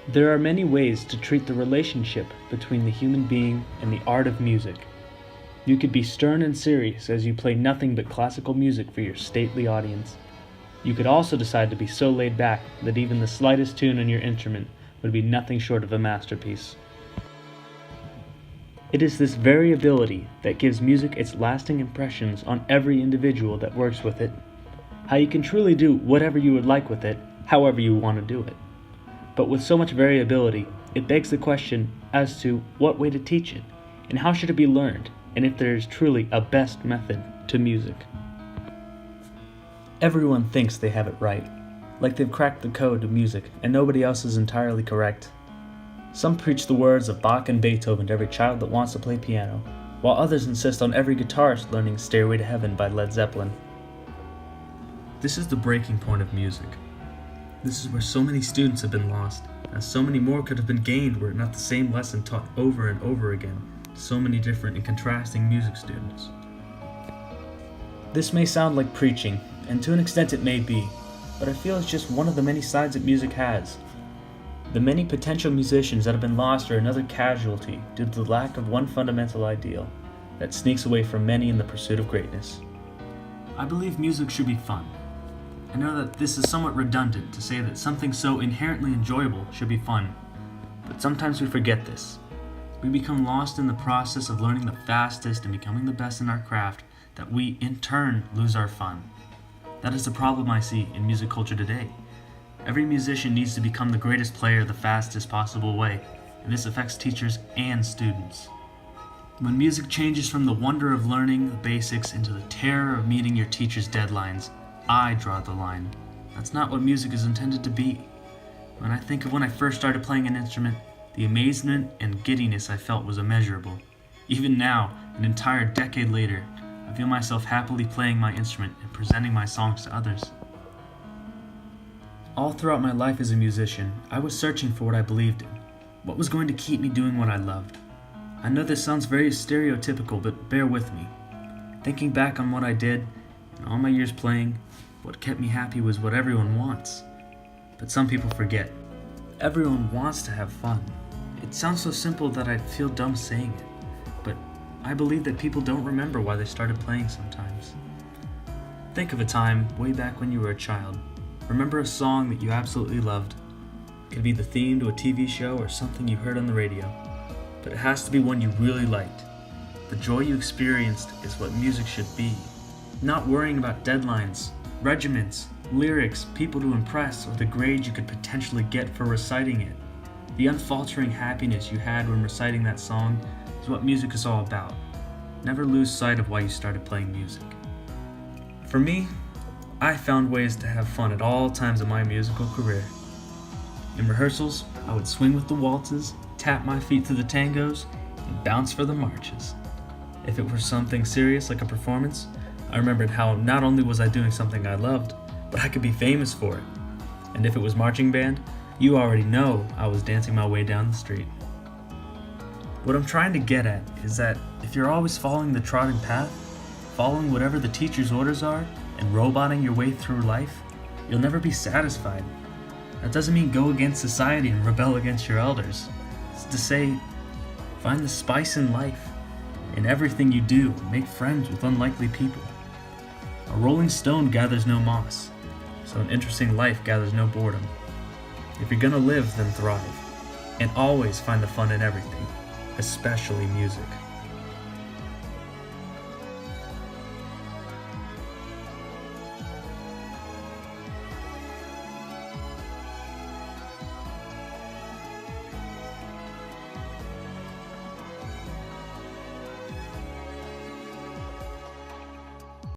There are many ways to treat the relationship between the human being and the art of music. You could be stern and serious as you play nothing but classical music for your stately audience. You could also decide to be so laid back that even the slightest tune on your instrument would be nothing short of a masterpiece. It is this variability that gives music its lasting impressions on every individual that works with it. How you can truly do whatever you would like with it, however you want to do it. But with so much variability, it begs the question as to what way to teach it, and how should it be learned, and if there is truly a best method to music. Everyone thinks they have it right, like they've cracked the code to music and nobody else is entirely correct. Some preach the words of Bach and Beethoven to every child that wants to play piano, while others insist on every guitarist learning Stairway to Heaven by Led Zeppelin. This is the breaking point of music. This is where so many students have been lost, and so many more could have been gained were it not the same lesson taught over and over again to so many different and contrasting music students. This may sound like preaching, and to an extent it may be, but I feel it's just one of the many sides that music has. The many potential musicians that have been lost are another casualty due to the lack of one fundamental ideal that sneaks away from many in the pursuit of greatness. I believe music should be fun. I know that this is somewhat redundant to say that something so inherently enjoyable should be fun, but sometimes we forget this. We become lost in the process of learning the fastest and becoming the best in our craft that we, in turn, lose our fun. That is the problem I see in music culture today. Every musician needs to become the greatest player the fastest possible way, and this affects teachers and students. When music changes from the wonder of learning the basics into the terror of meeting your teacher's deadlines, I draw the line. That's not what music is intended to be. When I think of when I first started playing an instrument, the amazement and giddiness I felt was immeasurable. Even now, an entire decade later, I feel myself happily playing my instrument and presenting my songs to others. All throughout my life as a musician, I was searching for what I believed in. What was going to keep me doing what I loved? I know this sounds very stereotypical, but bear with me. Thinking back on what I did, and all my years playing, what kept me happy was what everyone wants. But some people forget. Everyone wants to have fun. It sounds so simple that I'd feel dumb saying it, but I believe that people don't remember why they started playing sometimes. Think of a time way back when you were a child. Remember a song that you absolutely loved. It could be the theme to a TV show or something you heard on the radio, but it has to be one you really liked. The joy you experienced is what music should be. Not worrying about deadlines, regiments, lyrics, people to impress, or the grade you could potentially get for reciting it. The unfaltering happiness you had when reciting that song is what music is all about. Never lose sight of why you started playing music. For me, I found ways to have fun at all times of my musical career. In rehearsals, I would swing with the waltzes, tap my feet to the tangos, and bounce for the marches. If it were something serious like a performance, I remembered how not only was I doing something I loved, but I could be famous for it. And if it was marching band, you already know I was dancing my way down the street. What I'm trying to get at is that if you're always following the trodden path, following whatever the teacher's orders are, and roboting your way through life, you'll never be satisfied. That doesn't mean go against society and rebel against your elders. It's to say, find the spice in life. In everything you do, make friends with unlikely people. A rolling stone gathers no moss, so an interesting life gathers no boredom. If you're gonna live, then thrive. And always find the fun in everything, especially music.